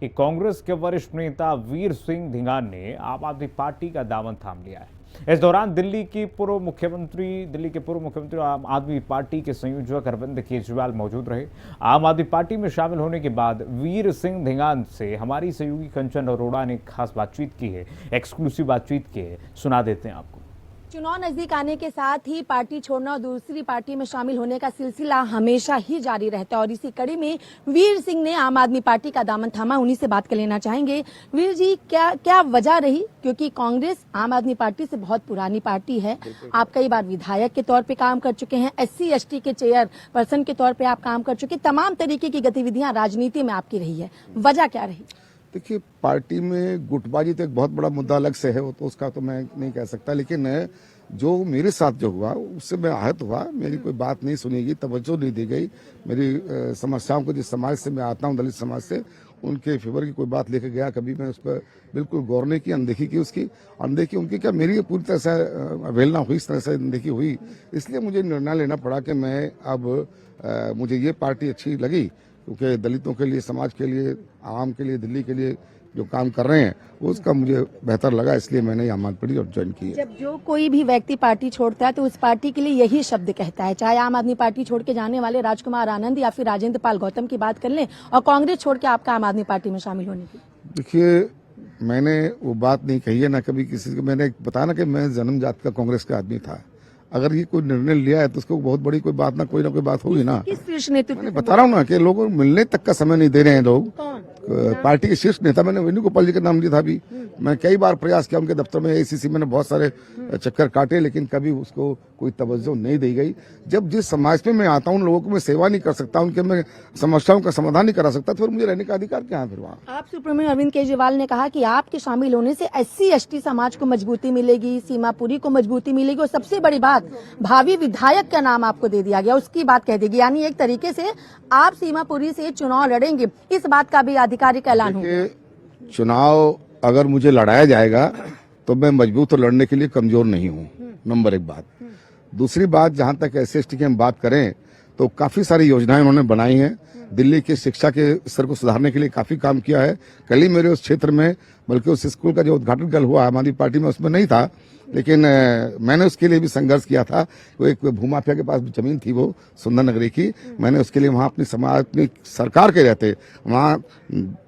कि कांग्रेस के वरिष्ठ नेता वीर सिंह धिंगान ने आम आदमी पार्टी का दामन थाम लिया है। इस दौरान दिल्ली के पूर्व मुख्यमंत्री आम आदमी पार्टी के संयोजक अरविंद केजरीवाल मौजूद रहे। आम आदमी पार्टी में शामिल होने के बाद वीर सिंह धिंगान से हमारी सहयोगी कंचन अरोड़ा ने खास बातचीत की है, एक्सक्लूसिव बातचीत की है, सुना देते हैं आपको। चुनाव नजदीक आने के साथ ही पार्टी छोड़ना और दूसरी पार्टी में शामिल होने का सिलसिला हमेशा ही जारी रहता है और इसी कड़ी में वीर सिंह ने आम आदमी पार्टी का दामन थामा। उन्हीं से बात कर लेना चाहेंगे। वीर जी, क्या वजह रही? क्योंकि कांग्रेस आम आदमी पार्टी से बहुत पुरानी पार्टी है। आप कई बार विधायक के तौर पर काम कर चुके हैं, SC/ST के चेयरपर्सन के तौर पर आप काम कर चुके, तमाम तरीके की गतिविधियां राजनीति में आपकी रही है, वजह क्या रही? देखिए, पार्टी में गुटबाजी तो एक बहुत बड़ा मुद्दा अलग से है, वो तो उसका तो मैं नहीं कह सकता, लेकिन जो मेरे साथ जो हुआ उससे मैं आहत हुआ। मेरी कोई बात नहीं सुनी गई, तवज्जो नहीं दी गई। मेरी समस्याओं को, जिस समाज से मैं आता हूँ, दलित समाज से, उनके फेवर की कोई बात लेकर गया, कभी मैं उस पर बिल्कुल गौर नहीं की, अनदेखी की, उसकी अनदेखी उनकी क्या मेरी पूरी तरह से अवहेलना हुई, इस तरह से अनदेखी हुई। इसलिए मुझे निर्णय लेना पड़ा कि मैं अब मुझे ये पार्टी अच्छी लगी, क्योंकि दलितों के लिए, समाज के लिए, आवाम के लिए, दिल्ली के लिए जो काम कर रहे हैं उसका मुझे बेहतर लगा, इसलिए मैंने आम आदमी पार्टी ज्वाइन की है। जब जो कोई भी व्यक्ति पार्टी छोड़ता है तो उस पार्टी के लिए यही शब्द कहता है, चाहे आम आदमी पार्टी छोड़ के जाने वाले राजकुमार आनंद या फिर राजेंद्र पाल गौतम की बात कर लें, और कांग्रेस छोड़ के आपका आम आदमी पार्टी में शामिल होने की। देखिए, मैंने वो बात नहीं कही है, ना कभी किसी को मैंने बताया ना कि मैं जन्मजात का कांग्रेस का आदमी था। अगर ये कोई निर्णय लिया है तो उसको बहुत बड़ी कोई बात ना कोई बात होगी ना। किस शीर्ष नेतृत्व? मैं बता रहा हूँ ना कि लोगों को मिलने तक का समय नहीं दे रहे हैं लोग। पार्टी के शीर्ष नेता, मैंने वेणुगोपाल जी का नाम लिया था अभी। मैं कई बार प्रयास किया उनके दफ्तर में, ACC मैंने बहुत सारे चक्कर काटे, लेकिन कभी उसको कोई तवज्जो नहीं दी गई। जब जिस समाज में मैं आता हूँ, उन लोगों को मैं सेवा नहीं कर सकता, उनके मैं समस्याओं का समाधान नहीं करा सकता, तो फिर मुझे रहने का अधिकार क्या है फिर वहाँ? आप सुप्रीमो अरविंद केजरीवाल ने कहा कि आपके शामिल होने से SC/ST समाज को मजबूती मिलेगी, सीमापुरी को मजबूती मिलेगी, और सबसे बड़ी बात, भावी विधायक का नाम आपको दे दिया गया, उसकी बात कह देगी। यानी एक तरीके से आप सीमापुरी से चुनाव लड़ेंगे, इस बात का भी आधिकारिक ऐलान होगा। चुनाव अगर मुझे लड़ाया जाएगा तो मैं मजबूत और लड़ने के लिए कमजोर नहीं हूँ, नंबर एक बात। दूसरी बात, जहां तक SC/ST की हम बात करें तो काफी सारी योजनाएं उन्होंने बनाई हैं। दिल्ली के शिक्षा के स्तर को सुधारने के लिए काफी काम किया है। कल ही मेरे उस क्षेत्र में, बल्कि उस स्कूल का जो उद्घाटन कल हुआ, आम आदमी पार्टी में उसमें नहीं था, लेकिन मैंने उसके लिए भी संघर्ष किया था। वो एक भूमाफिया के पास जमीन थी, वो सुंदर नगरी की, मैंने उसके लिए वहां अपनी सरकार के रहते वहां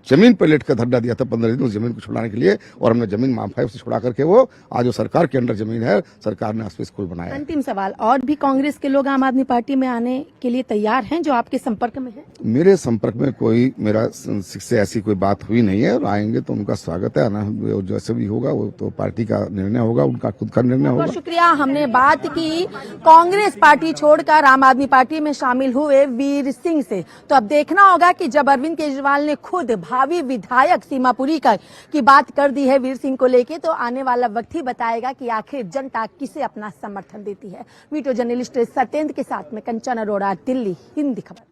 जमीन पर लेट कर धरना दिया था 15 दिन उस जमीन को छुड़ाने के लिए, और हमने जमीन माफिया से छुड़ा करके वो आज वो सरकार के अंडर जमीन है, सरकार ने उस पर स्कूल बनाया। अंतिम सवाल, और भी कांग्रेस के लोग आम आदमी पार्टी में आने के लिए तैयार हैं जो आपके संपर्क में है? मेरे संपर्क में कोई, मेरा से ऐसी कोई बात हुई नहीं है, और आएंगे तो उनका स्वागत है ना, जैसे भी होगा वो तो पार्टी का निर्णय होगा, उनका खुद का निर्णय होगा। बहुत शुक्रिया। हमने बात की कांग्रेस पार्टी छोड़कर आम आदमी पार्टी में शामिल हुए वीर सिंह से। तो अब देखना होगा कि जब अरविंद केजरीवाल ने खुद भावी विधायक सीमापुरी की बात कर दी है वीर सिंह को लेके, तो आने वाला वक्त ही बताएगा कि आखिर जनता किसे अपना समर्थन देती है। वीडियो जर्नलिस्ट सत्येंद्र के साथ में कंचन अरोड़ा, दिल्ली, हिंदी खबर।